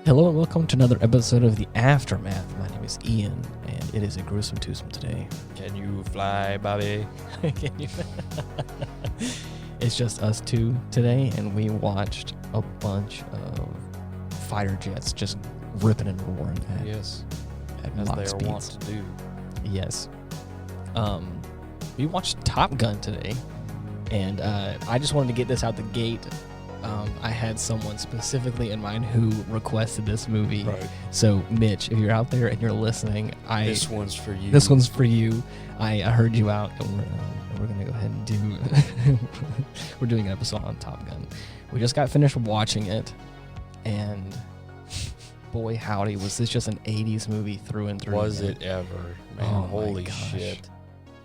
Hello and welcome to another episode of The Aftermath. My name is Ian, and it is a gruesome twosome today. Can you fly, Bobby? It's just us two today, and we watched a bunch of fighter jets just ripping and roaring at, Yes, at as Mach they are speeds. wont to do. Yes. We watched Top Gun today, and I just wanted to get this out the gate. I had someone specifically in mind who requested this movie. Right. So, Mitch, if you're out there and you're listening, This one's for you. This one's for you. I heard you out, and we're gonna go ahead and do. We're doing an episode on Top Gun. We just got finished watching it, and boy howdy, was this just an '80s movie through and through. Was it ever? Man, Oh my holy gosh. shit.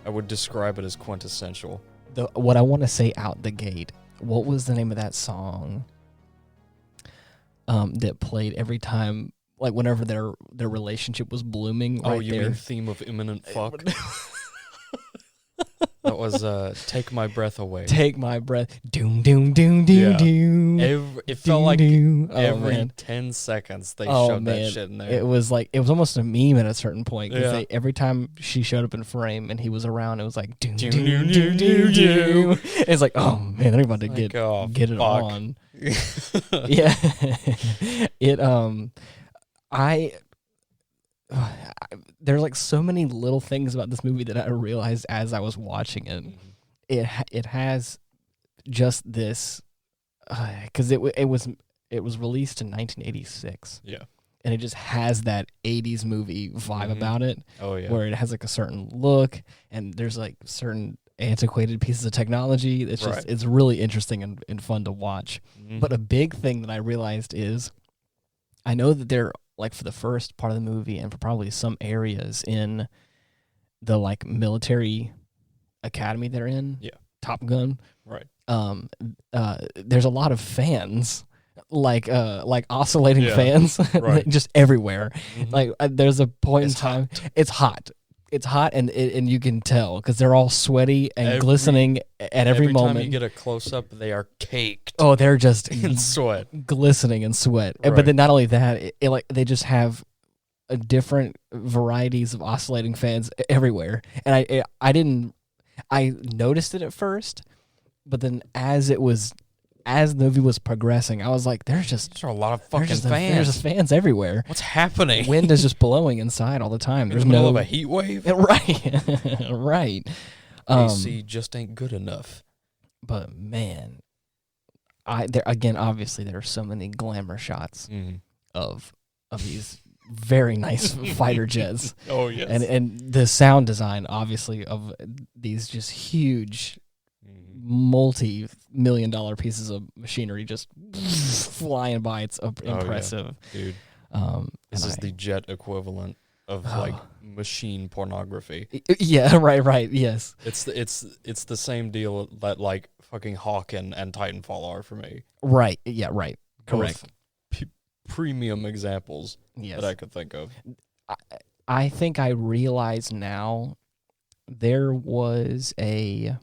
I would describe it as quintessential. What I want to say out the gate. What was the name of that song? That played every time, like whenever their relationship was blooming. Oh, right you there. mean Theme of Imminent Fuck? That was Take My Breath Away. Take my breath. Doom, doom, doom, doom, Yeah. doom. It felt like doom. every 10 seconds they showed that shit in there. It was almost a meme at a certain point because Yeah. every time she showed up in frame and he was around, it was like doom, doom, Doom, doom, doom, doom, doom, doom. doom. It's like, oh man, they're about to Like, get oh, it fuck. on. Yeah. There's like so many little things about this movie that I realized as I was watching it. Mhm. It has just this because it was released in 1986. Yeah. And it just has that 80s movie vibe Mhm. about it, Oh, yeah. where it has like a certain look and there's like certain antiquated pieces of technology. It's just Right. it's really interesting and fun to watch. Mhm. But a big thing that I realized is I know that they're like for the first part of the movie and for probably some areas in the like military academy they're in, Yeah. Top Gun, Right. there's a lot of fans, like oscillating Yeah. fans, Right. just everywhere. Mhm. Like there's a point It's in time, it's hot, and you can tell because they're all sweaty and glistening at every moment. time you get a close up, they are caked Oh, they're just in sweat. glistening in sweat. But Right. then not only that, it like they just have a different varieties of oscillating fans everywhere. And I noticed it at first, but then as the movie was progressing, I was like, there's There are a lot of there's fucking just fans. there's just fans everywhere. What's happening? Wind is just blowing inside all the time. in There's the middle no of a heat wave? right, right. AC just ain't good enough. But man, obviously there are so many glamour shots of these very nice fighter jets. Oh, yes. And the sound design, obviously, of these just huge, multi-million-dollar pieces of machinery just flying by. It's impressive. Dude, And this is the jet equivalent of, like, machine pornography. Yeah, right, yes. It's the same deal that, like, fucking Hawk and Titanfall are for me. Right, yeah, right. Correct. Both premium examples Yes. that I could think of. I think I realize now there was a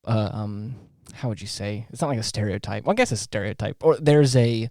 how would you say? It's not like a stereotype. Well, I guess it's a stereotype. Or there's a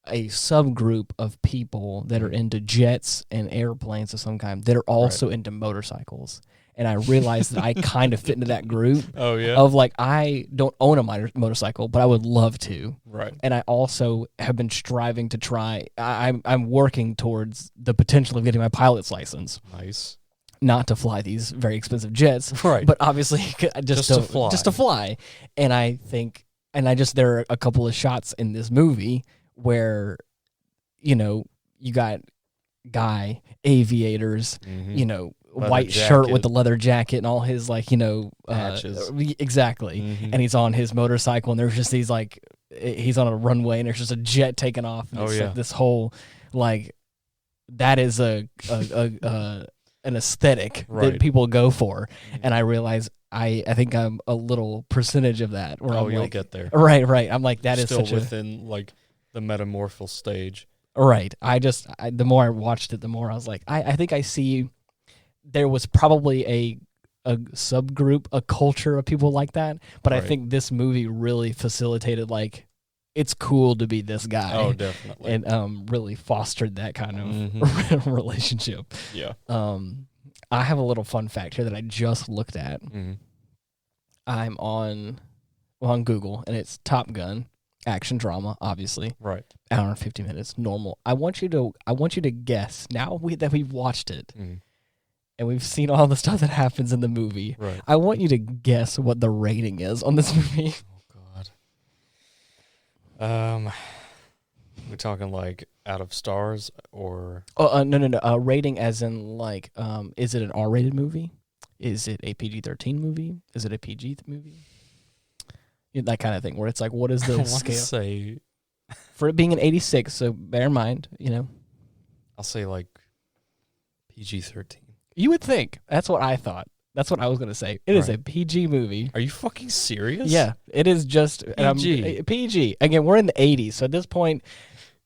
subgroup of people that are into jets and airplanes of some kind that are also into motorcycles. And I realized that I kind of fit into that group Oh, yeah? of like, I don't own a motorcycle, but I would love to. Right. And I also have been striving to try. I'm working towards the potential of getting my pilot's license, Nice. not to fly these very expensive jets, Right. but obviously just to fly. Just to fly. And I think, there are a couple of shots in this movie where, you got aviators, Mhm. Leather white shirt with jacket. the leather jacket and all his Patches. Exactly. Mhm. And he's on his motorcycle and there's just these he's on a runway and there's just a jet taking off. And Oh, it's yeah. like this whole that is an aesthetic that Right. people go for. And I realize I think I'm a little percentage of that. Where Oh, I'm you'll like, get there. right. I'm like, that is Still such within, like, the metamorphal stage. right. The more I watched it, the more I was like, I think I see there was probably a subgroup, a culture of people like that. But I Right. think this movie really facilitated like it's cool to be this guy. Oh, definitely. And really fostered that kind of relationship. Yeah. I have a little fun fact here that I just looked at. I'm on Google, and it's Top Gun action drama, obviously. Right. Hour and 50 minutes, normal. I want you to guess now that we've watched it. And we've seen all the stuff that happens in the movie. Right. I want you to guess what the rating is on this movie. Oh God. We're talking like out of stars or? Oh no. Rating as in like, is it an R-rated movie? Is it a PG-13 movie? Is it a PG movie? That kind of thing, where it's like, what is the scale? Say for it being an 86? So bear in mind, I'll say like PG-13. You would think. That's what I thought. That's what I was going to say. It is a PG movie. Are you fucking serious? Yeah, it is just PG. PG. Again, we're in the 80s, so at this point,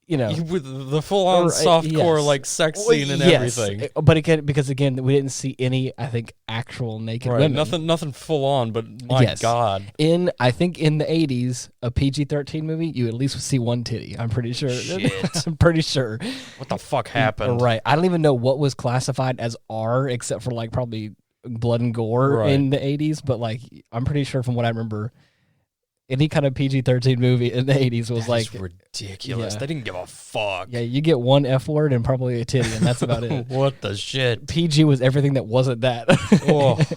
with the full-on softcore like sex scene and everything. But again, because again, we didn't see any, I think, actual naked women. Nothing full on. But my God, I think in the 80s, a PG-13 movie, you at least would see one titty. I'm pretty sure. Shit. I'm pretty sure. What the fuck happened? Right. I don't even know what was classified as R, except for like probably blood and gore in the 80s. But like, I'm pretty sure from what I remember, any kind of PG-13 movie in the 80s was like ridiculous. They didn't give a fuck. Yeah, you get one F word and probably a titty, and that's about it. What the shit? PG was everything that wasn't that.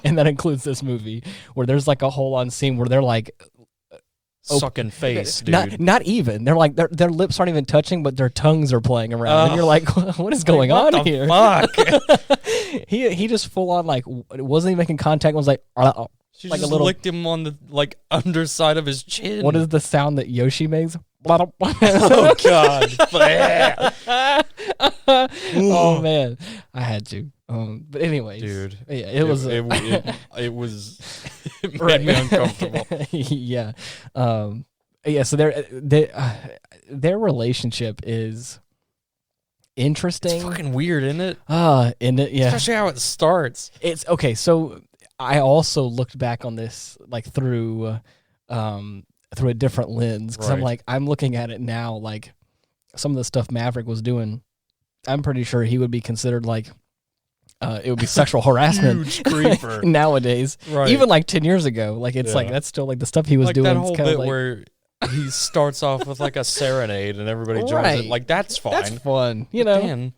And that includes this movie, where there's like a whole on scene where they're like sucking face, dude. Not even. They're like their lips aren't even touching, but their tongues are playing around, and you're like, what is going on here? Fuck. He just full on like wasn't even making contact. Was like. She like just a little, licked him on the underside of his chin. What is the sound that Yoshi makes? Oh God! Oh man, I had to. But anyways, dude, yeah, it was it made me uncomfortable. Yeah, yeah. So their relationship is interesting. It's fucking weird, isn't it? Yeah. Especially how it starts. It's okay. So I also looked back on this like through a different lens, because I'm looking at it now like some of the stuff Maverick was doing. I'm pretty sure he would be considered like it would be sexual harassment. Huge creeper nowadays. Right. Even like 10 years ago, like it's like that's still like the stuff he was like doing. That whole bit where he starts off with like a serenade and everybody joins it. Like that's fine. That's fun, But then,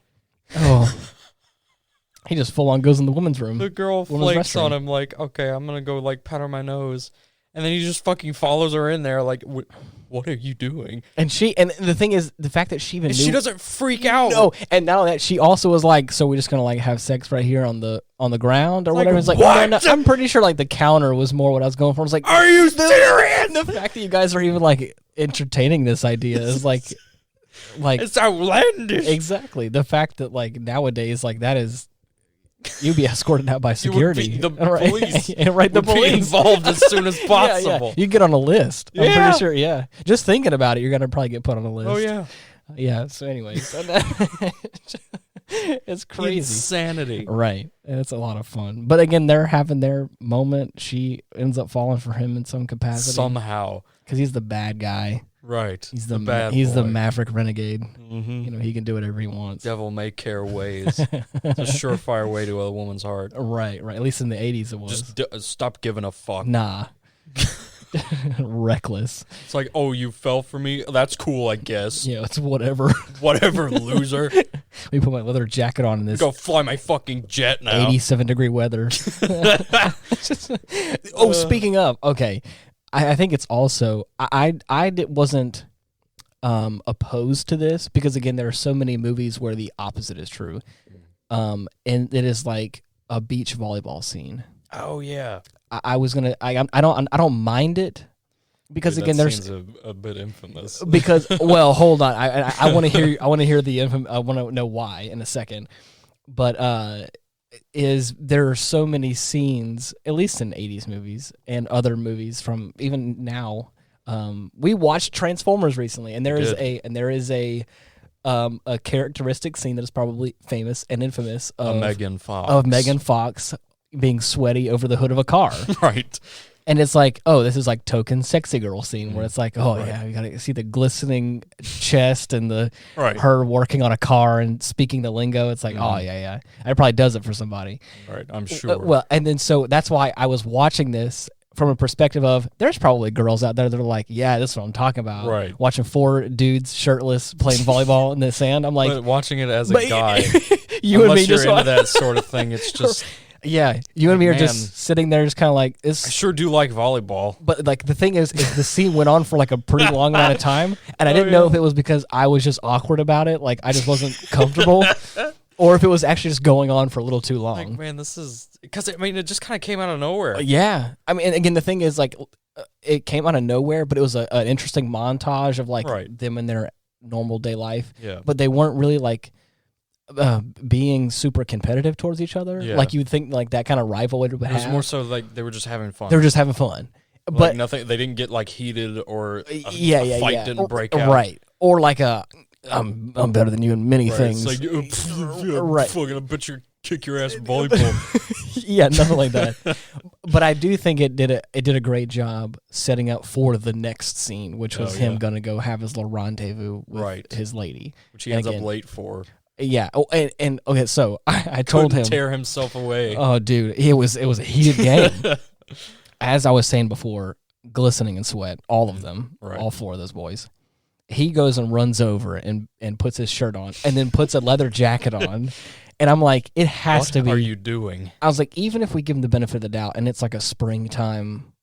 he just full on goes in the women's room. The girl flakes on him like, okay, I'm gonna go like pat her my nose, and then he just fucking follows her in there like, what are you doing? And the thing is, the fact that she even knew, she doesn't freak out. No, and now that she also was like, so we're just gonna like have sex right here on the ground or whatever. It's like, what? No, I'm pretty sure like the counter was more what I was going for. I was like, are you serious? The fact that you guys are even like entertaining this idea is like it's outlandish. Exactly. The fact that like nowadays like that is. You'd be escorted out by security. The police. The police. Be involved as soon as possible. Yeah. You get on a list. I'm pretty sure, yeah. Just thinking about it, you're going to probably get put on a list. Oh, yeah. Yeah, so anyways. It's crazy. Insanity. Right. And it's a lot of fun. But again, they're having their moment. She ends up falling for him in some capacity. Somehow. Because he's the bad guy. Right. He's the bad He's boy. the Maverick renegade. Mm-hmm. He can do whatever he wants. Devil may care ways. It's a surefire way to a woman's heart. Right. At least in the 80s it was. Just stop giving a fuck. Nah. Reckless. It's like, oh, you fell for me? That's cool, I guess. Yeah, it's whatever. Whatever, loser. Let me put my leather jacket on in this. Go fly my fucking jet now. 87-degree weather. Speaking of, okay. I think it's also I wasn't opposed to this because again there are so many movies where the opposite is true, and it is like a beach volleyball scene. Oh yeah, I don't mind it because again there's a bit infamous. Because well hold on I want to hear the I want to know why in a second, but there are so many scenes, at least in 80s movies and other movies from even now. We watched Transformers recently, and there is a characteristic scene that is probably famous and infamous of Megan Fox being sweaty over the hood of a car. Right. And it's like, oh, this is like token sexy girl scene where it's like, oh yeah, you gotta see the glistening chest and the her working on a car and speaking the lingo. It's like, oh yeah, it probably does it for somebody. Right, I'm sure. Well, and then so that's why I was watching this from a perspective of there's probably girls out there that are like, yeah, this is what I'm talking about. Right. Watching 4 dudes shirtless playing volleyball in the sand. I'm like, but watching it as a guy, you and me you're just into that sort of thing. It's just. Yeah, you and me are just sitting there, just kind of like this. I sure do like volleyball, but like the thing is the scene went on for like a pretty long amount of time, and I didn't know if it was because I was just awkward about it, like I just wasn't comfortable, or if it was actually just going on for a little too long. Like, man, this is because it just kind of came out of nowhere. Yeah, I mean, and again, the thing is like it came out of nowhere, but it was an interesting montage of like them in their normal day life. Yeah, but they weren't really like. Being super competitive towards each other, like you would think, like that kind of rivalry would have. It was more so like they were just having fun. They were just having fun, but like nothing. They didn't get like heated or a fight didn't break out, right? Or like I'm better than you in many things, it's like, right? Fucking, I bet you kick your ass in volleyball. Yeah, nothing like that. But I do think it did a great job setting up for the next scene, which was him gonna go have his little rendezvous with his lady, which he ends up late for. Yeah. Oh, and okay. So I told him tear himself away. Oh, dude, it was a heated game. As I was saying before, glistening in sweat, all of them, all 4 of those boys. He goes and runs over and puts his shirt on, and then puts a leather jacket on. And I'm like, it has to be. What are you doing? I was like, even if we give him the benefit of the doubt, and it's like a springtime,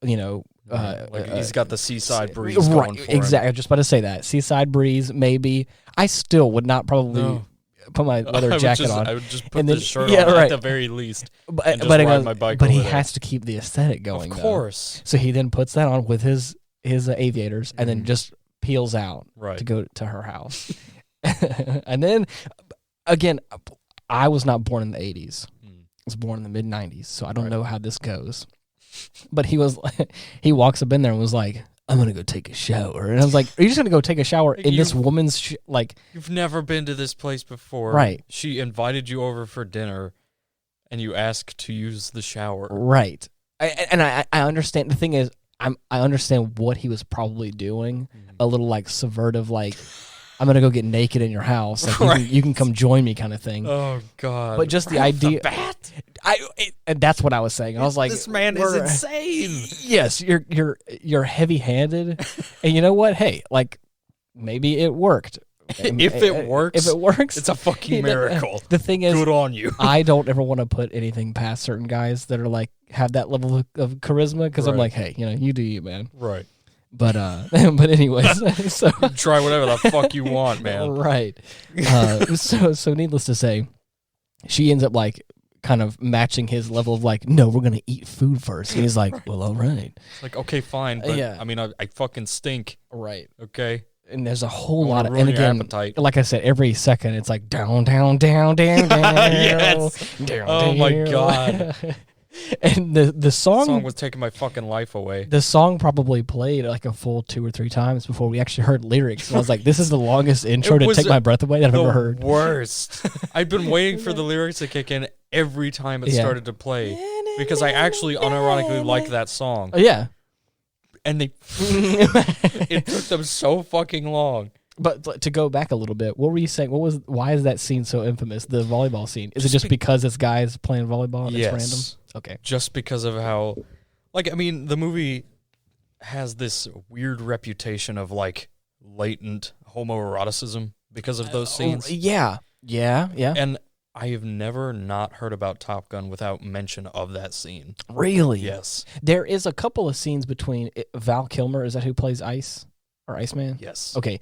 you know. Like he's got the seaside breeze going for him. Exactly. I was just about to say that. Seaside breeze, maybe. I still would not probably put my leather jacket on. I would just put the shirt on at the very least and just ride my bike But over he there. has to keep the aesthetic going, Of course. So he then puts that on with his aviators and then just peels out to go to her house. And then, again, I was not born in the 80s. I was born in the mid-90s, so I don't know how this goes. But he walks up in there and was like, I'm going to go take a shower. And I was like, are you just going to go take a shower in this woman's, You've never been to this place before. Right. She invited you over for dinner, and you asked to use the shower. Right. I understand. The thing is, I understand what he was probably doing. A little, like, subversive, like, I'm going to go get naked in your house. Like, you can come join me kind of thing. Oh, God. But just the idea. And that's what I was saying. I was like, this man is insane. Yes, you're heavy-handed. And you know what? Hey, like, maybe it worked. If it works, it's a fucking miracle. The thing is, good on you. I don't ever want to put anything past certain guys that are like, have that level of charisma, because I'm like, hey, you do you, man. Right. But anyways, so try whatever the fuck you want, man. Right. So needless to say, she ends up like kind of matching his level of like, no, we're gonna eat food first. And he's like, well, all right. It's like, okay, fine, but I mean, I fucking stink. Right. Okay. And there's a whole lot of, and again, appetite. Like I said, every second it's like down, down, yes. down. Oh my God. And the song was taking my fucking life away. The song probably played like a full 2 or 3 times before we actually heard lyrics. And I was like, this is the longest intro to take my breath away that I've ever heard. Worst. I've been waiting for the lyrics to kick in every time it started to play, because I actually unironically like that song. Oh, yeah. And it took them so fucking long. But to go back a little bit, what were you saying? Why is that scene so infamous? The volleyball scene. Is it just because it's guys playing volleyball and it's random? Okay. Just because of how, like, I mean, the movie has this weird reputation of like latent homoeroticism because of those scenes. Yeah. And I have never not heard about Top Gun without mention of that scene. Really? Yes. There is a couple of scenes between Val Kilmer. Is that who plays Ice or Iceman? Yes. Okay.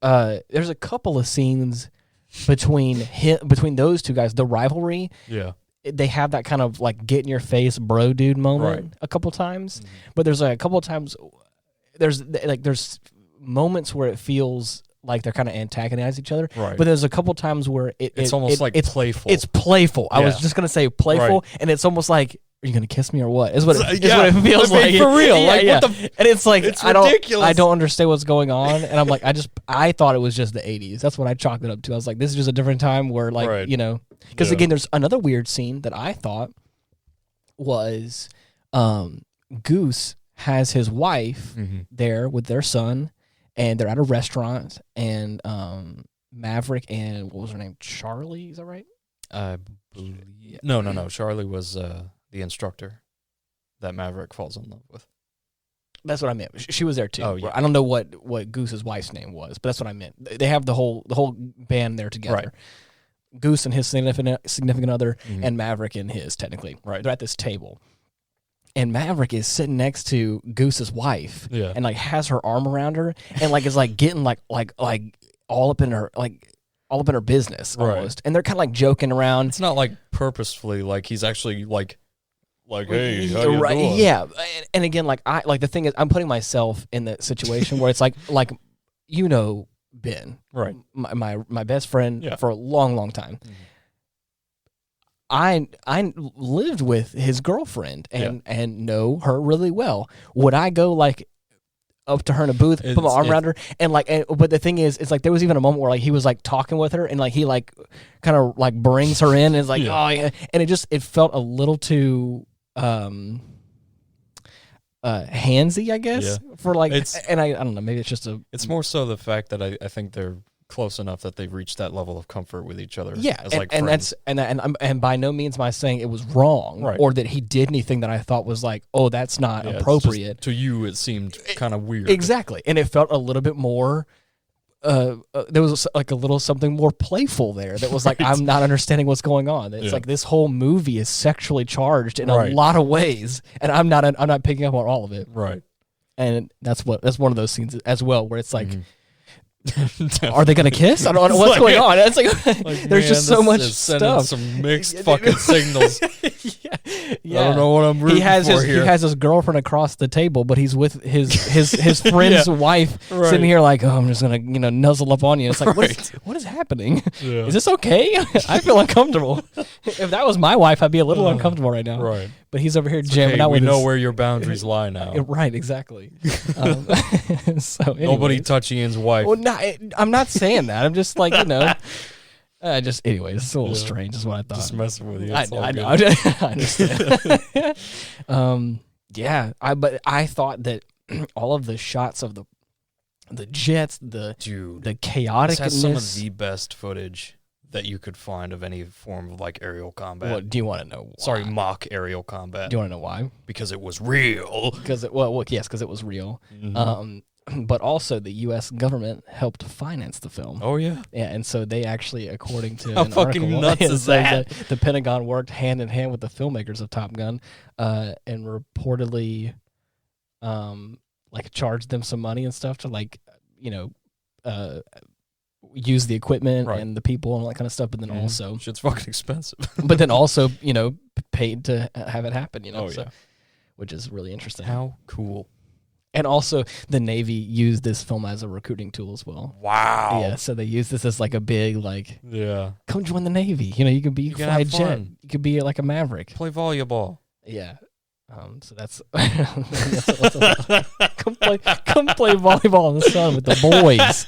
There's a couple of scenes between those two guys. The rivalry. Yeah. They have that kind of like get in your face bro dude moment a couple times, but there's a couple of times there's moments where it feels like they're kind of antagonizing each other. Right. But there's a couple times where it's almost like playful. It's playful. I was just gonna say playful, and it's almost like, are you gonna kiss me or what? Is what it feels like for real. What the? And it's like it's ridiculous. I don't understand what's going on, and I'm like, I thought it was just the '80s. That's what I chalked it up to. I was like, this is just a different time where like because again, there's another weird scene that I thought was Goose has his wife there with their son, and they're at a restaurant, and Maverick and what was her name? Charlie, is that right? I believe. No. Charlie was the instructor that Maverick falls in love with. That's what I meant. She was there too. Oh, yeah. I don't know what Goose's wife's name was, but that's what I meant. They have the whole band there together. Right. Goose and his significant other, and Maverick and his, technically. Right. They're at this table. And Maverick is sitting next to Goose's wife, and like has her arm around her, and like is like getting like all up in her business almost. And they're kind of like joking around. It's not like purposefully, like he's actually like hey, how you doing? Yeah. And again, like the thing is, I'm putting myself in the situation where it's like Ben, right? My best friend for a long time. I lived with his girlfriend and know her really well. Would I go like up to her in a booth, put my arm around her, and like? But the thing is, it's like there was even a moment where like he was like talking with her, and like he like kind of like brings her in, and it's like oh yeah, and it felt a little too handsy, I guess, for like. And I don't know, maybe it's just It's more so the fact that I think they're close enough that they've reached that level of comfort with each other. Yeah, as like and friends. and by no means am I saying it was wrong or that he did anything that I thought was like, oh, that's not appropriate. To you, it seemed kind of weird. Exactly, and it felt a little bit more. There was like a little something more playful there that was like I'm not understanding what's going on. It's like this whole movie is sexually charged in a lot of ways, and I'm not picking up on all of it. Right, and that's one of those scenes as well where it's like. Are they gonna kiss? I don't know what's going on. It's like there's just so much stuff. Some mixed fucking signals. Yeah. I don't know what I'm rooting for here. He has his girlfriend across the table, but he's with his friend's wife sitting here like, oh, I'm just gonna nuzzle up on you. It's like what is happening? Yeah. Is this okay? I feel uncomfortable. If that was my wife, I'd be a little uncomfortable right now. Right. But he's over here jamming out with. We know where your boundaries lie now. Right. Exactly. So anyways. Nobody touch Ian's wife. Well, I'm not saying that. I'm just like anyways, it's a little strange. Is what I thought. Just messing with you. I know. I understand. But I thought that all of the shots of the jets, the chaoticness. This has some of the best footage that you could find of any form of like aerial combat. What do you want to know? Why? Sorry, mock aerial combat. Do you want to know why? Because it was real. Because it was real. But also the U.S. government helped finance the film. Oh yeah, and so they actually, according to how an fucking article, nuts is that? The Pentagon worked hand in hand with the filmmakers of Top Gun, and reportedly, like charged them some money and stuff to like, use the equipment and the people and all that kind of stuff. But then also, shit's fucking expensive. But then also, paid to have it happen. Which is really interesting. How cool. And also, the Navy used this film as a recruiting tool as well. Wow. Yeah, so they used this as like a big, come join the Navy. You can fly a jet. You could be like a Maverick. Play volleyball. Yeah. So that's, come play volleyball in the sun with the boys.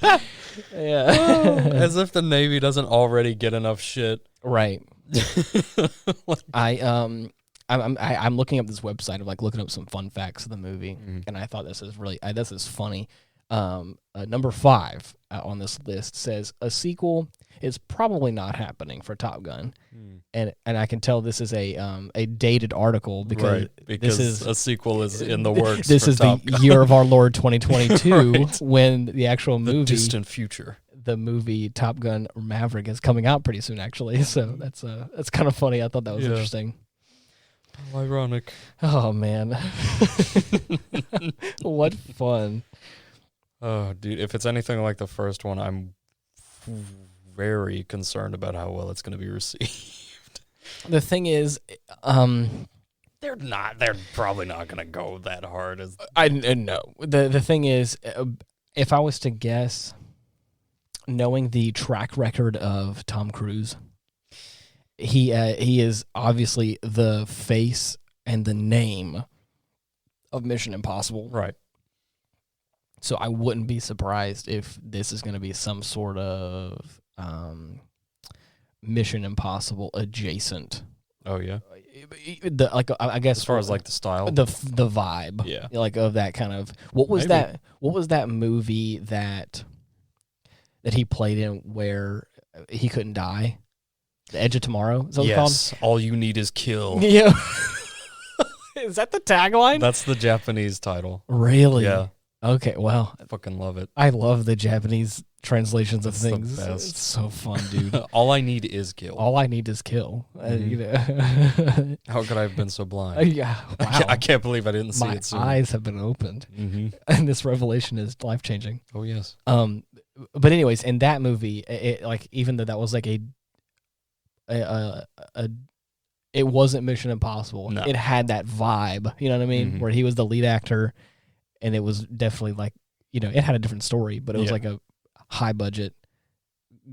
Yeah. As if the Navy doesn't already get enough shit. Right. I'm looking up this website of like looking up some fun facts of the movie, and I thought this is funny. Number 5 on this list says a sequel is probably not happening for Top Gun, and I can tell this is a dated article because this is a sequel is in the works. This is Top the Gun. year of our Lord 2022 when the actual movie, the distant future. The movie Top Gun Maverick is coming out pretty soon, actually. So that's kind of funny. I thought that was interesting. How ironic. Oh, man. What fun. Oh, dude, if it's anything like the first one, I'm very concerned about how well it's going to be received. The thing is, they're probably not going to go that hard. I know. The thing is, if I was to guess, knowing the track record of Tom Cruise, he is obviously the face and the name of Mission Impossible. Right. So I wouldn't be surprised if this is going to be some sort of Mission Impossible adjacent. Oh, yeah? I guess as far as like the style, the vibe, yeah, like of that kind of what was that movie that he played in where he couldn't die? The Edge of Tomorrow? Is that what it's yes, all you need is kill. Yeah. Is that the tagline? That's the Japanese title. Really? Yeah. Okay, well, I fucking love it. I love the Japanese translations of It's the things. best. It's so fun, dude. All I need is kill. All I need is kill. You know. How could I have been so blind? Yeah, wow. I can't believe I didn't see My it sooner. eyes have been opened, and this revelation is life changing. Oh yes. But anyways, in that movie, it like even though that was like it wasn't Mission Impossible. No. It had that vibe, you know what I mean, where he was the lead actor, and it was definitely like, you know, it had a different story, but it was like a high budget,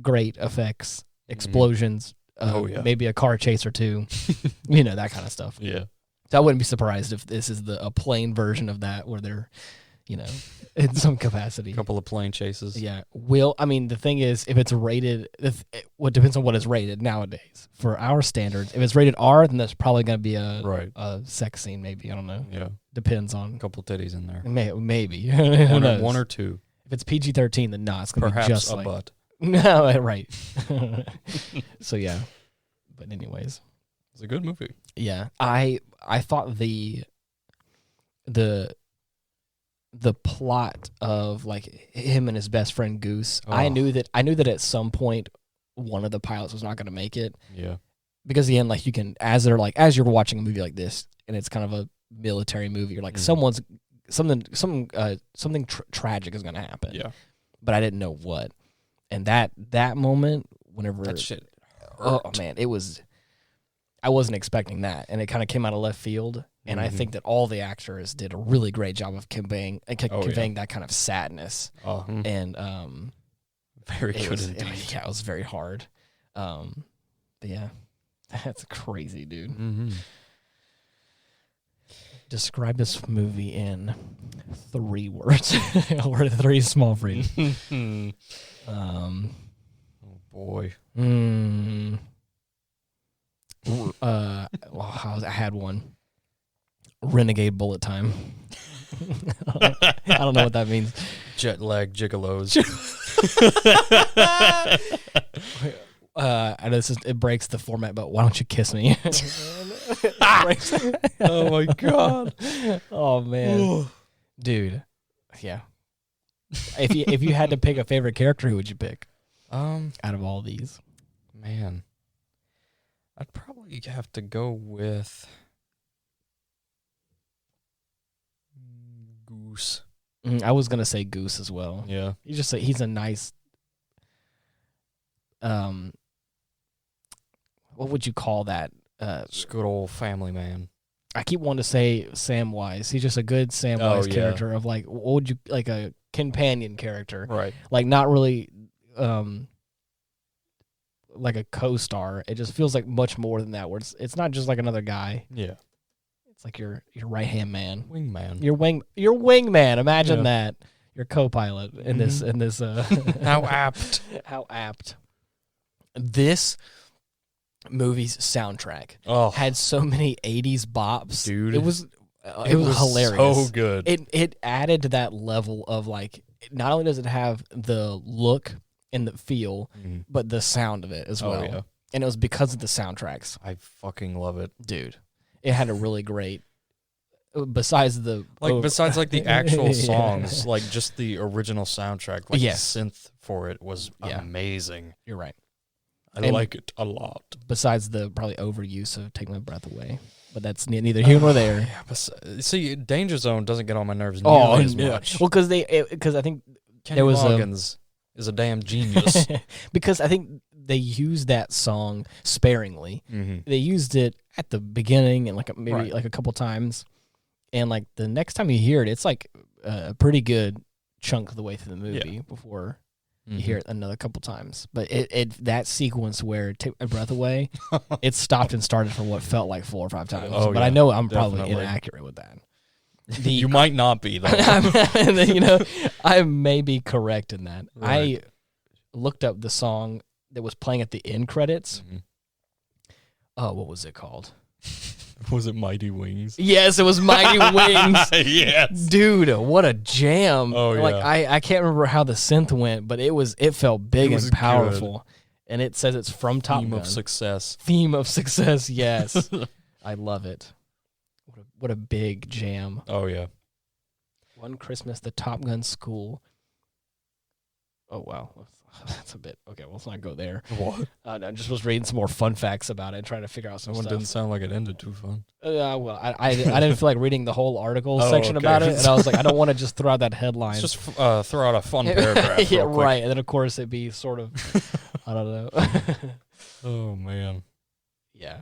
great effects, explosions, maybe a car chase or two, you know, that kind of stuff. Yeah. So I wouldn't be surprised if this is a plain version of that where they're, you know, in some capacity. A couple of plane chases. Yeah. I mean, the thing is, if it's rated, what depends on what is rated nowadays. For our standards, if it's rated R, then that's probably going to be a sex scene, maybe. I don't know. Yeah. Depends on. A couple titties in there. Maybe. Who knows? One or two. If it's PG-13, then no, it's going to be Perhaps just a like. butt. No, right. So, yeah. But anyways. It's a good movie. Yeah. I thought the plot of like him and his best friend Goose, I knew that at some point one of the pilots was not going to make it. Yeah. Because again, like you can, as you're watching a movie like this, and it's kind of a military movie, you're like something tragic is going to happen. Yeah. But I didn't know what, and that moment, whenever that shit hurt. Oh man, I wasn't expecting that, and it kind of came out of left field. And I think that all the actors did a really great job of conveying that kind of sadness. And very good indeed. It was very hard. But yeah, that's crazy, dude. Describe this movie in 3 words or 3 small phrases. Oh boy. I had one. Renegade bullet time. I don't know what that means. Jet lag gigolos. I know it breaks the format, but why don't you kiss me? Oh my god. Oh man. Dude. Yeah. If you had to pick a favorite character, who would you pick? Out of all these. Man. I'd probably have to go with Goose. I was gonna say Goose as well. Yeah, he's a nice. What would you call that? Just good old family man. I keep wanting to say Samwise. He's just a good Samwise character of like, what would you like a companion character, right? Like not really, like a co-star. It just feels like much more than that. Where it's not just like another guy. Yeah. It's like your right-hand man. Wingman. Your wingman. Imagine that. Your co-pilot in this How apt. How apt. This movie's soundtrack had so many 80s bops. Dude. It was hilarious. So good. It added to that level of like, not only does it have the look and the feel, but the sound of it as well. Yeah. And it was because of the soundtracks. I fucking love it. Dude. It had a really great, besides the actual songs, like just the original soundtrack, like the synth for it was amazing. You're right. I like it a lot. Besides the probably overuse of Take My Breath Away, but that's neither here nor there. See, Danger Zone doesn't get on my nerves nearly as much. Well, because I think Kenny there was Loggins is a damn genius. Because I think they used that song sparingly. They used it at the beginning and like maybe like a couple times, and like the next time you hear it, it's like a pretty good chunk of the way through the movie before you hear it another couple times. But that sequence where Take My Breath Away, it stopped and started for what felt like 4 or 5 times. But I know I'm probably inaccurate with that. You might not be though. I may be correct in that. Right. I looked up the song that was playing at the end credits. Oh, what was it called? Was it Mighty Wings? Yes, it was Mighty Wings. Yes. Dude, what a jam. Oh, Like yeah. I can't remember how the synth went, but it felt big and powerful. And it says it's from Top Gun. Theme of success. Theme of success, yes. I love it. What a big jam. Oh, yeah. One Christmas, the Top Gun school. Oh, wow. That's a bit. Okay, well, let's not go there. What? I just was reading some more fun facts about it, trying to figure out some That one stuff. didn't sound like it ended too fun. Well, I didn't feel like reading the whole article section okay. about it, and I was like, I don't want to just throw out that headline. Let's just throw out a fun paragraph. Yeah, real quick. right. And then, of course, it'd be sort of, I don't know. Oh, man. Yeah.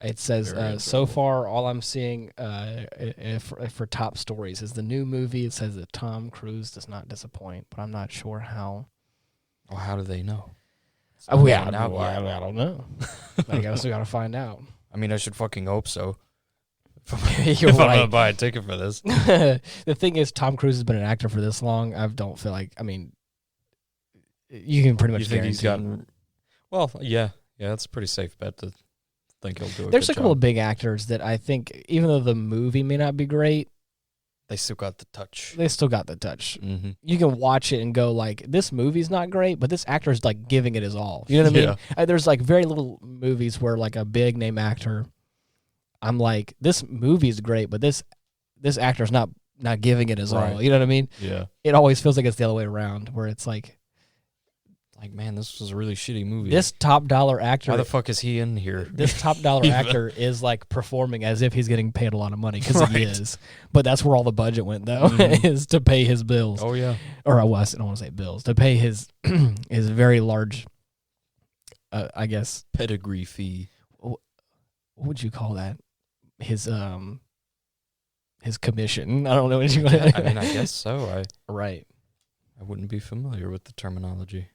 It says, Very so far, all I'm seeing for top stories is the new movie. It says that Tom Cruise does not disappoint, but I'm not sure how. Well, how do they know? I don't know. I guess we got to find out. I mean, I should fucking hope so. You're if I'm right. going to buy a ticket for this. The thing is, Tom Cruise has been an actor for this long. I don't feel like, I mean, you can pretty much You think he's guarantee. gotten... Well, yeah. Yeah, that's a pretty safe bet to think he'll do it. There's a couple of big actors that I think, even though the movie may not be great, They still got the touch. they still got the touch. Mm-hmm. You can watch it and go like, this movie's not great, but this actor's like giving it his all. You know what I mean? There's like very little movies where like a big name actor, I'm like, this movie's great, but this actor's not giving it his all. You know what I mean? Yeah. It always feels like it's the other way around, where it's like Man, this was a really shitty movie. this top dollar actor. Why the fuck is he in here? This top dollar actor is like performing as if he's getting paid a lot of money because he Right. is. But that's where all the budget went though, is to pay his bills. Oh, yeah. Or I don't want to say bills, to pay his his very large, I guess, Pedigree fee. what would you call that? His commission. I don't know what you. I mean, I guess so. Right. I wouldn't be familiar with the terminology.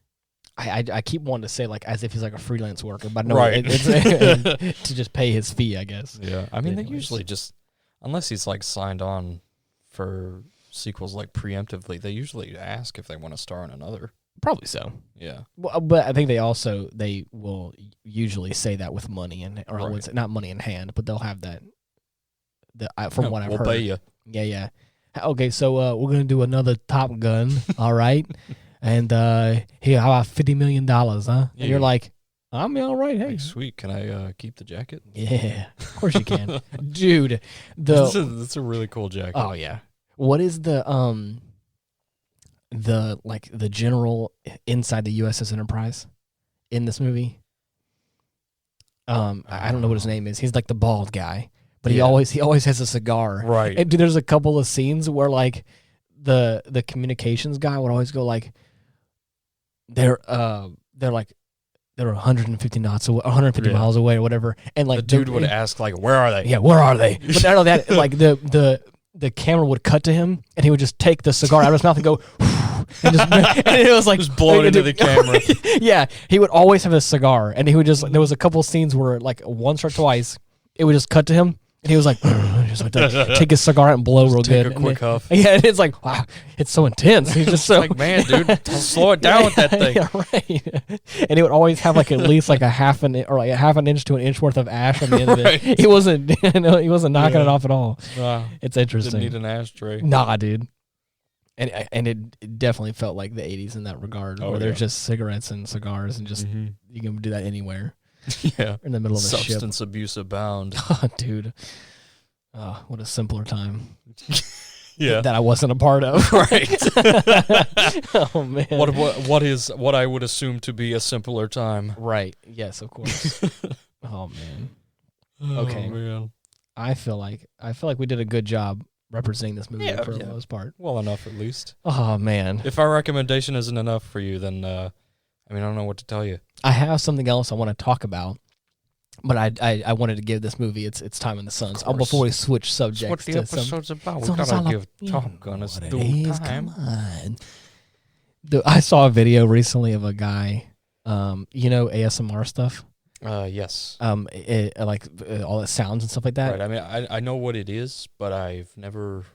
I keep wanting to say like as if he's like a freelance worker, but no, Right. it's to just pay his fee, I guess. Yeah. I mean, they Anyways. usually just, unless he's like signed on for sequels like preemptively, they usually ask if they want to star in another. Probably so. Yeah. Well, but I think they will usually say that with money or I would say not money in hand, but they'll have that. From what I've we'll heard, pay you. Yeah. Okay, so we're gonna do another Top Gun, all right? And here, how about $50 million, huh? Yeah. And you're like, I'm all right. Hey, Like, sweet. Can I keep the jacket? yeah, of course you can, dude. That's a really cool jacket. Oh yeah. What is the general inside the USS Enterprise in this movie? I don't know what his name is. He's like the bald guy, but he always has a cigar. Right. And dude, there's a couple of scenes where like the communications guy would always go like, they're 150 knots away, 150 miles away or whatever, and like the dude would ask like, where are they? Yeah, where are they? But I know that like the camera would cut to him, and he would just take the cigar out of his mouth and go, and it was like Just blow it into the camera. Yeah, he would always have a cigar, and he would just there was a couple scenes where like once or twice it would just cut to him, and he was like, just like take his cigar out and blow real Take good. a quick huff. Yeah, and it's like, wow, it's so intense. He's just so Like, man, dude, slow it down with that thing. Yeah, right. And he would always have like at least like a half an inch to an inch worth of ash on the end of it. He wasn't knocking it off at all. Wow. It's interesting. Didn't need an ashtray. Nah, dude. And it definitely felt like the 80s in that regard, where there's just cigarettes and cigars, and just you can do that anywhere. Yeah. In the middle of a ship. Substance abuse abound. Oh, dude. Oh, what a simpler time. Yeah. That I wasn't a part of. Right. Oh, man. What I would assume to be a simpler time. Right. Yes, of course. Oh, man. Okay. Oh, man. I feel like we did a good job representing this movie for the most part. Well enough, at least. Oh, man. If our recommendation isn't enough for you, then I don't know what to tell you. I have something else I want to talk about, but I wanted to give this movie its time in the sun. So before we switch subjects, That's what the episode's about. We it's gotta all give Top Gun its due time. Come on. I saw a video recently of a guy, ASMR stuff. Yes. All the sounds and stuff like that. Right. I mean, I know what it is, but I've never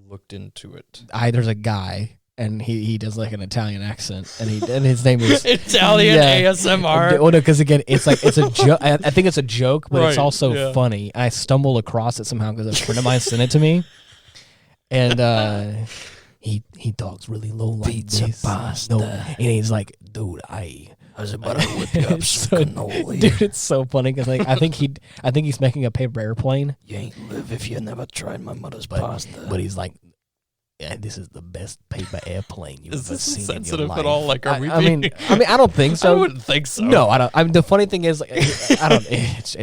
looked into it. There's a guy and he does like an Italian accent, and his name is Italian ASMR. Oh no, because again, it's a joke. I think it's a joke, but it's Right, also funny. I stumbled across it somehow because a friend of mine sent it to me, and he talks really low like Pizza this. pasta. No, and he's like, dude, I was about to whip you up some cannoli. dude, it's so funny because like I think he's making a paper airplane. You ain't live if you never tried my mother's pasta. But he's like, yeah, this is the best paper airplane you've Is ever this seen in your insensitive life. at all? Like, are we I being... mean, I don't think so. I wouldn't think so. No, I don't. I mean, the funny thing is, like, I don't. It's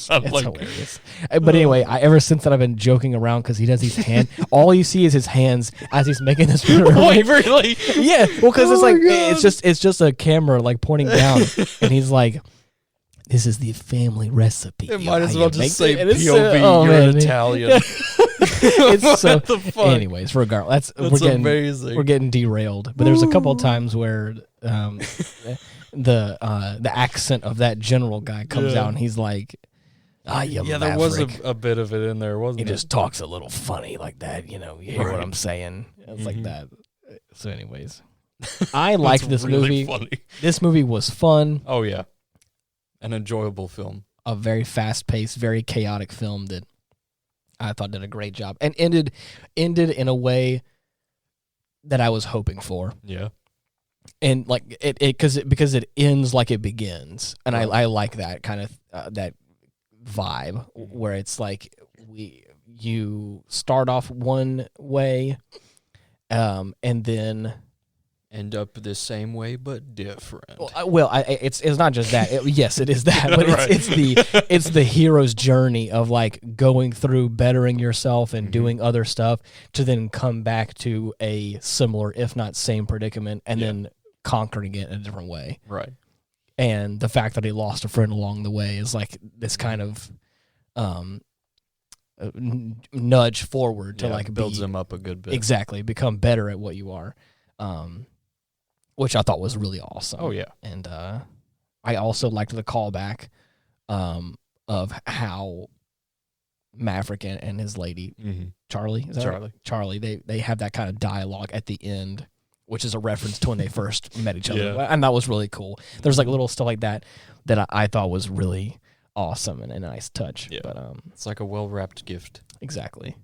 hilarious. But anyway, ever since that I've been joking around because he does these hand. All you see is his hands as he's making this. Wait, really? Yeah, well, because it's like it's just a camera like pointing down, and he's like, "This is the family recipe." It might as well just say it. POV. You're Italian. It's so. What the fuck? Anyways, regardless, That's amazing. We're getting derailed, but there's a couple of times where the accent of that general guy comes out, and he's like, you yeah, maverick. there was a bit of it in there, wasn't He it? just talks a little funny like that, you know. You hear what I'm saying? It's like that. So, anyways, I liked this really movie. Funny. This movie was fun. Oh yeah, an enjoyable film. A very fast-paced, very chaotic film that I thought did a great job and ended in a way that I was hoping for. Yeah. And like because it ends like it begins, and I like that kind of that vibe where it's like you start off one way, and then end up the same way but different. It's not just that. Yes, it is that, but Right. it's the hero's journey of like going through bettering yourself and doing other stuff to then come back to a similar, if not same, predicament, and then conquering it in a different way. Right. And the fact that he lost a friend along the way is like this kind of nudge forward to like builds him up a good bit. Exactly, become better at what you are. Which I thought was really awesome. Oh, yeah. And I also liked the callback of how Maverick and his lady, Charlie, is that right? Charlie, they have that kind of dialogue at the end, which is a reference to when they first met each other. Yeah. And that was really cool. There's like little stuff like that I thought was really awesome and a nice touch. Yeah. But it's like a well-wrapped gift. Exactly.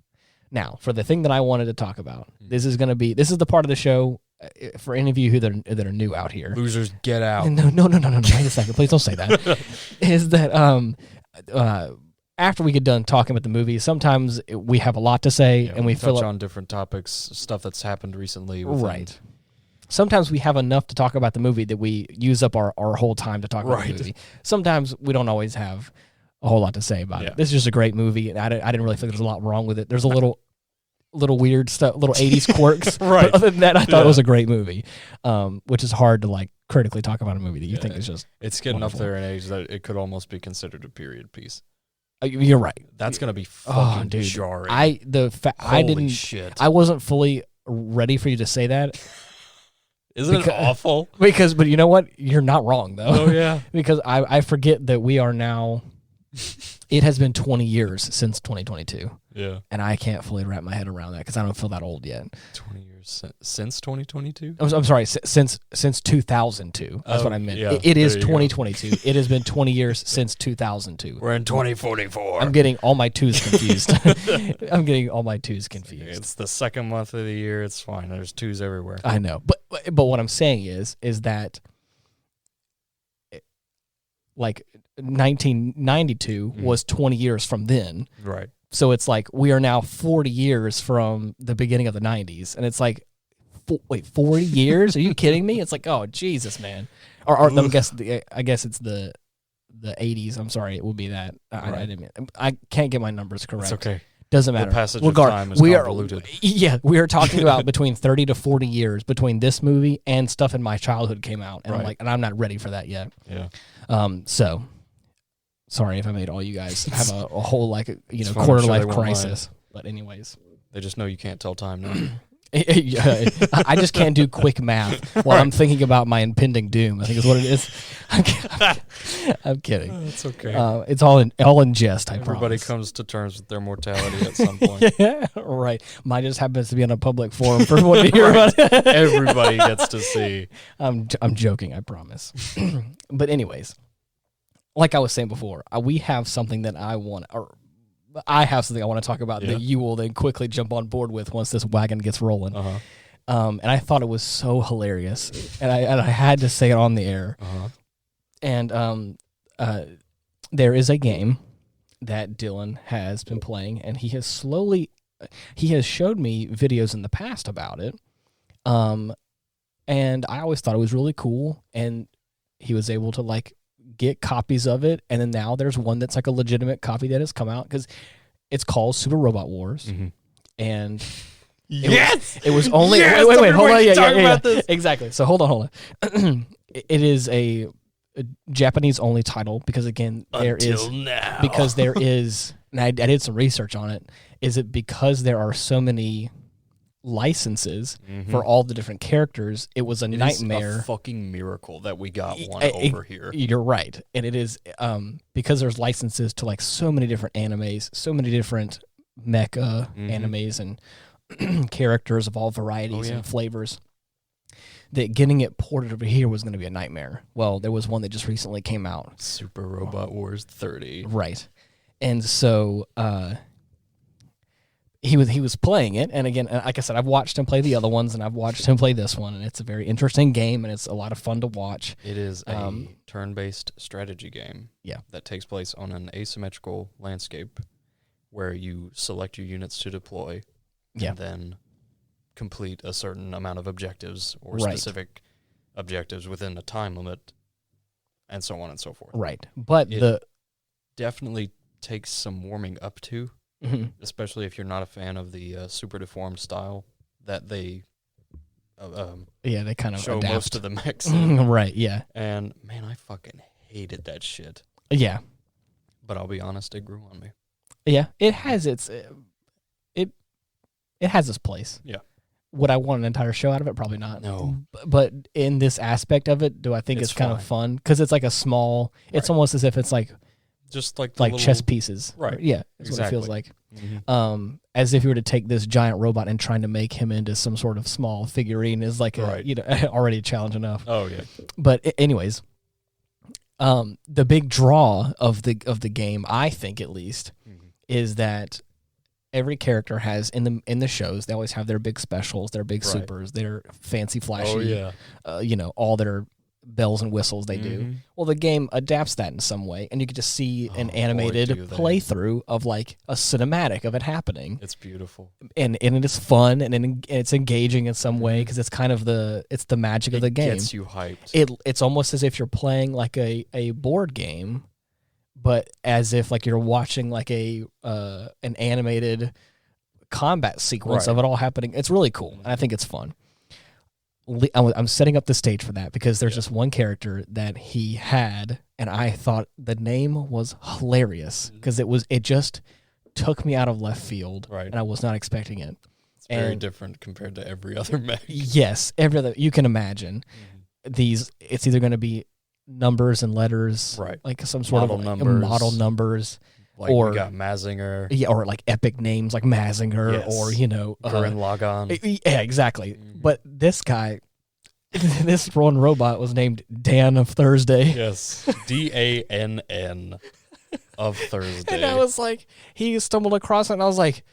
Now, for the thing that I wanted to talk about, this is the part of the show for any of you that are new out here. Losers, get out. No. Wait a second. Please don't say that. Is that after we get done talking about the movie, sometimes we have a lot to say and we touch on different topics, stuff that's happened recently. Right. Sometimes we have enough to talk about the movie that we use up our whole time to talk about the movie. Sometimes we don't always have a whole lot to say about it. This is just a great movie, and I didn't really think there's a lot wrong with it. There's a little weird stuff, little 80s quirks. Right. But other than that, I thought it was a great movie, which is hard to like critically talk about a movie that you think is just It's getting wonderful. up there in age that it could almost be considered a period piece. You're right. That's going to be fucking dude. jarring. Holy shit. I wasn't fully ready for you to say that. Isn't it awful? But you know what? You're not wrong, though. Oh, yeah. Because I forget that we are now, it has been 20 years since 2022. Yeah. And I can't fully wrap my head around that because I don't feel that old yet. 20 years since 2022? I'm sorry, since 2002. That's what I meant. Yeah, it is there you 2022. It has been 20 years since 2002. We're in 2044. I'm getting all my twos confused. It's the second month of the year. It's fine. There's twos everywhere. I know. But what I'm saying is that like 1992 was 20 years from then. Right. So it's like we are now 40 years from the beginning of the 90s. And it's like, wait, 40 years? Are you kidding me? It's like, oh, Jesus, man. Or I guess it's the 80s. I'm sorry. It would be that. I can't get my numbers correct. It's okay. Doesn't matter. The passage of time is convoluted. We are talking about between 30 to 40 years between this movie and stuff in my childhood came out. And I'm not ready for that yet. Yeah. So sorry if I made all you guys have a whole quarter life crisis. But anyways, they just know you can't tell time now. I just can't do quick math while I'm thinking about my impending doom, I think is what it is. I'm kidding. That's okay. It's all in jest, I Everybody promise. comes to terms with their mortality at some point. Yeah, right. Mine just happens to be on a public forum for everyone to hear about it. Everybody gets to see. I'm joking, I promise. But anyways, like I was saying before, we have something that I have something I want to talk about that you will then quickly jump on board with once this wagon gets rolling. Uh-huh. And I thought it was so hilarious, and I had to say it on the air. Uh-huh. And there is a game that Dylan has been playing, and he has showed me videos in the past about it. And I always thought it was really cool, and he was able to like get copies of it, and then now there's one that's like a legitimate copy that has come out because it's called Super Robot Wars, and it was only wait, hold on, yeah. Exactly. So hold on. It is a Japanese only title because again there is, and I did some research on it. Is it because there are so many licenses for all the different characters? It was a nightmare. It's a fucking miracle that we got one over here. You're right, and it is because there's licenses to like so many different animes, so many different mecha animes and characters of all varieties and flavors, that getting it ported over here was going to be a nightmare. Well, there was one that just recently came out, Super Robot Wars 30. right? And so he was playing it, and again, like I said, I've watched him play the other ones, and I've watched him play this one, and it's a very interesting game, and it's a lot of fun to watch. It is a turn-based strategy game that takes place on an asymmetrical landscape where you select your units to deploy and then complete a certain amount of objectives or specific objectives within a time limit, and so on and so forth. Right, but it definitely takes some warming up to, especially if you're not a fan of the super deformed style that they they kind of show adapt. most of the mechs. Right, yeah. And man, I fucking hated that shit. Yeah. But I'll be honest, it grew on me. Yeah, it has its it has its place. Yeah. Would I want an entire show out of it? Probably not. No. But in this aspect of it, do I think it's kind of fun? Because it's like a small, it's almost as if it's like just like chess pieces. Right. Yeah, that's what it feels like. As if you were to take this giant robot and trying to make him into some sort of small figurine is like already a challenge enough. Oh yeah. But anyways, the big draw of the game, I think at least, is that every character has in the shows, they always have their big specials, their big supers, their fancy flashy, all their bells and whistles they do. Well, the game adapts that in some way, and you get to see an animated playthrough of like a cinematic of it happening. It's beautiful, and it is fun, and it's engaging in some way because it's kind of the magic of the game. It gets you hyped. It's almost as if you're playing like a board game, but as if like you're watching like an animated combat sequence of it all happening. It's really cool, and I think it's fun. I'm setting up the stage for that because there's this one character that he had, and I thought the name was hilarious because it just took me out of left field, and I was not expecting it. It's very different compared to every other mech. Yes, every other you can imagine. It's either going to be numbers and letters, like some sort of model numbers. Like we got Mazinger. Or like epic names like Mazinger or, Gurren Lagann. Yeah, exactly. But this guy, this one robot was named Dan of Thursday. Yes. DANN of Thursday. And I was like, he stumbled across it and I was like,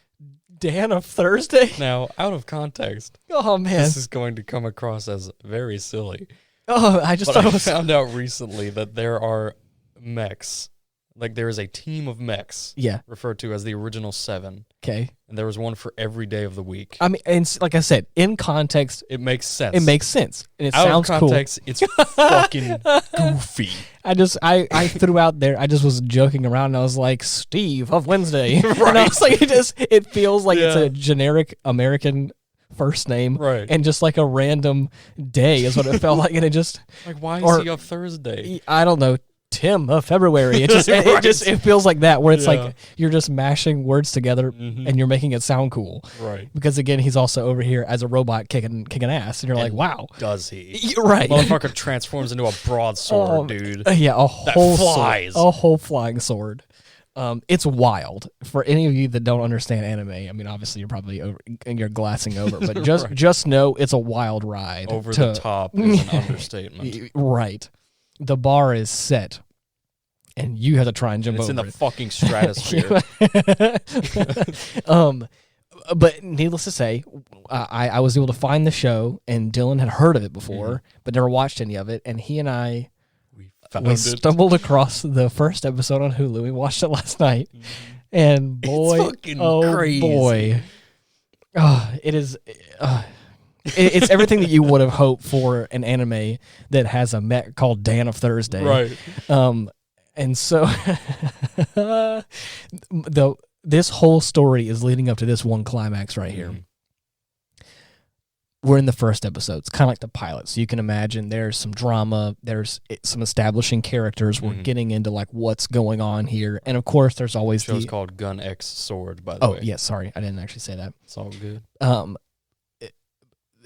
Dan of Thursday? Now, out of context. Oh, man. This is going to come across as very silly. Oh, I found out recently that there are mechs. Like, there is a team of mechs referred to as the original 7. Okay. And there was one for every day of the week. I mean, and like I said, in context, it makes sense. It makes sense. And it out sounds of context, cool. It's fucking goofy. I threw out there, I just was joking around, and I was like, Steve of Wednesday. And I was like, it feels like it's a generic American first name. Right. And just like a random day is what it felt like. And it just. Like, why is he of Thursday? I don't know. Tim of February. It just it feels like that, where it's like you're just mashing words together and you're making it sound cool. Right. Because again, he's also over here as a robot kicking ass, and you're like, wow. Does he? Right. The motherfucker transforms into a broadsword, dude. Yeah, a whole flies. Sword, a whole flying sword. It's wild. For any of you that don't understand anime, I mean, obviously you're probably you're glassing over, but just know it's a wild ride. Over the top is an understatement. Right. The bar is set, and you have to try and jump over it. It's in the it. fucking stratosphere. But needless to say, I was able to find the show, and Dylan had heard of it before, but never watched any of it, and he and I we stumbled across the first episode on Hulu. We watched it last night, and boy, it's fucking crazy. Boy, it is. It's everything that you would have hoped for an anime that has a mech called Dan of Thursday, right? And so this whole story is leading up to this one climax right here. We're in the first episode. It's kind of like the pilot. So you can imagine there's some drama. There's some establishing characters. We're getting into like what's going on here. And of course, there's always the show's called Gun X Sword, by the way. Oh, yeah, sorry. I didn't actually say that. It's all good.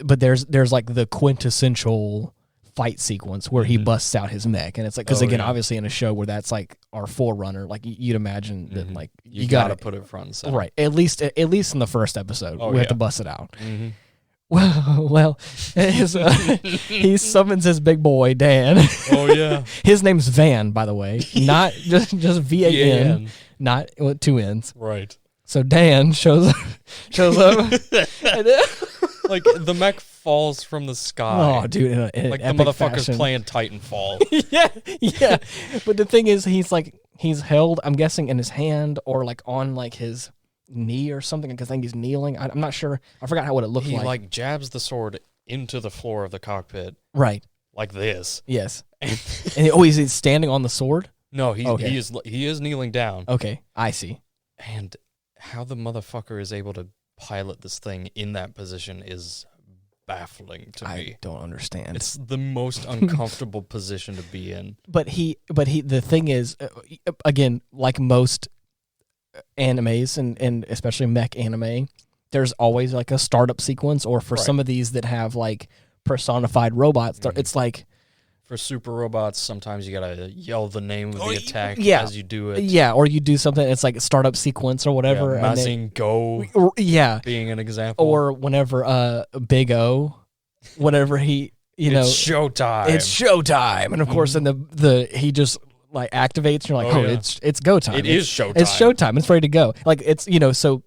But there's like the quintessential fight sequence where he busts out his mech. And it's like, because again, obviously in a show where that's like our forerunner, like you'd imagine that like you got to put it front and center. Right. At least in the first episode, we have to bust it out. Well, he summons his big boy, Dan. Oh, yeah. His name's Van, by the way. Not just V-A-N, not with two N's. Right. So Dan shows up. Like, the mech falls from the sky. Oh, dude. In like, the motherfucker's fashion. playing Titanfall. Yeah. But the thing is, he's held, I'm guessing, in his hand or, like, on, like, his knee or something, because I think he's kneeling. I'm not sure. I forgot what it looked like. He like jabs the sword into the floor of the cockpit. Right. Like this. Yes. And he's standing on the sword? No, he is kneeling down. Okay, I see. And how the motherfucker is able to pilot this thing in that position is baffling to me. I don't understand. It's the most uncomfortable position to be in. But the thing is, again, like most animes and especially mech anime, there's always like a startup sequence, or for some of these that have like personified robots, it's like for super robots, sometimes you gotta yell the name of the attack as you do it. Yeah, or you do something, it's like a startup sequence or whatever. Yeah, Mazingo being an example. Or whenever Big O, whenever he it's showtime. It's showtime. And of course then the he just like activates, and you're like, it's go time. It is showtime. It's showtime. It's ready to go. Like it's so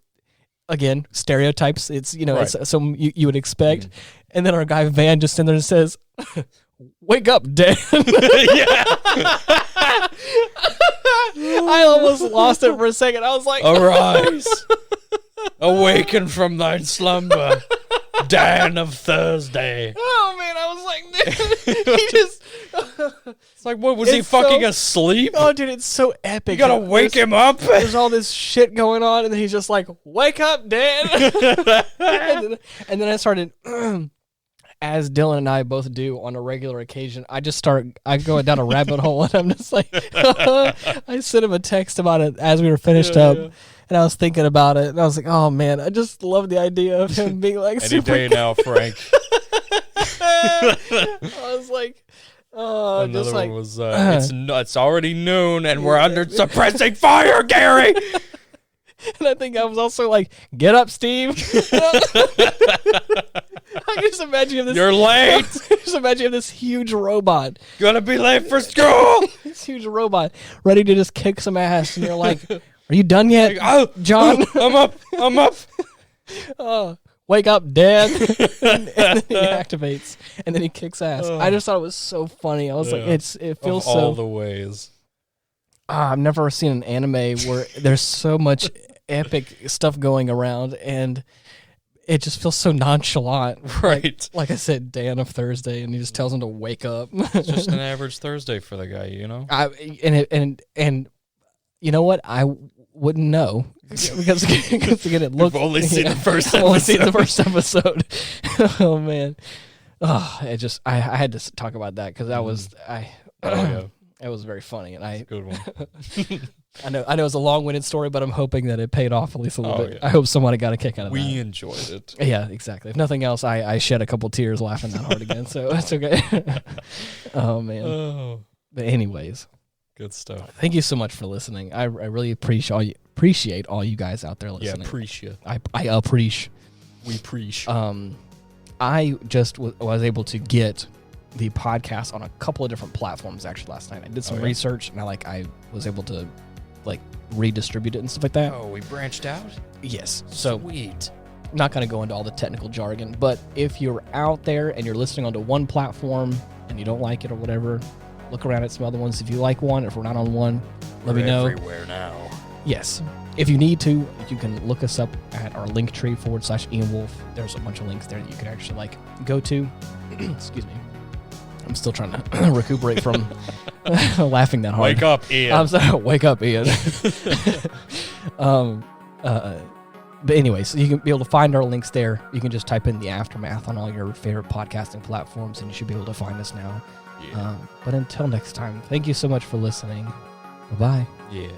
again, stereotypes. It's it's something you would expect. And then our guy Van just in there and says, "Wake up, Dan." I almost lost it for a second. I was like, "Arise, awaken from thine slumber, Dan of Thursday." Oh man, I was like, he just. It's like, what, was he fucking asleep? Oh, dude, it's so epic. You gotta wake him up. There's all this shit going on, and then he's just like, "Wake up, Dan." and then I started, as Dylan and I both do on a regular occasion, I go down a rabbit hole, and I'm just like, I sent him a text about it as we were finished up. And I was thinking about it, and I was like, "Oh man, I just love the idea of him being like any day now, Frank." I was like, "Oh, another just like one was it's already noon, and we're under suppressing fire, Gary." And I think I was also like, "Get up, Steve." I can just imagine him You're late. Just imagine him this huge robot. Gonna be late for school. This huge robot ready to just kick some ass, and you're like, "Are you done yet, John?" I'm up. Wake up, Dad. and then he activates, and then he kicks ass. I just thought it was so funny. I was like, it feels of all the ways. I've never seen an anime where there's so much epic stuff going around, and it just feels so nonchalant. Right. Like I said, Dan of Thursday, and he just tells him to wake up. It's just an average Thursday for the guy, you know? And you know what? I wouldn't know. Because again, it looked... We've only seen the first episode. I've only seen the first episode. Oh, man. Oh, I had to talk about that, because that was... It was very funny, and That's a good one. I know it's a long-winded story, but I'm hoping that it paid off at least a little bit. Yeah. I hope somebody got a kick out of that. We enjoyed it. Yeah, exactly. If nothing else, I shed a couple tears laughing that hard again, so it's okay. Oh, man. Oh, But anyways, good stuff. thank you so much for listening. I really appreciate all you guys out there listening. Yeah, appreciate. I appreciate. We preach. I just was able to get the podcast on a couple of different platforms actually last night. I did some research, and I was able to redistribute it and stuff like that. Oh, we branched out? Yes. So Sweet. I'm not going to go into all the technical jargon, but if you're out there and you're listening onto one platform and you don't like it or whatever, look around at some other ones. If you like one, if we're not on one, let me know. Everywhere now. Yes. If you need to, you can look us up at our Linktree /Ian Wolf. There's a bunch of links there that you can actually go to. Excuse me. I'm still trying to recuperate from laughing that hard. Wake up, Ian. I'm sorry. Wake up, Ian. But anyways, you can be able to find our links there. You can just type in The Aftermath on all your favorite podcasting platforms, and you should be able to find us now. Yeah. But until next time, thank you so much for listening. Bye-bye. Yeah.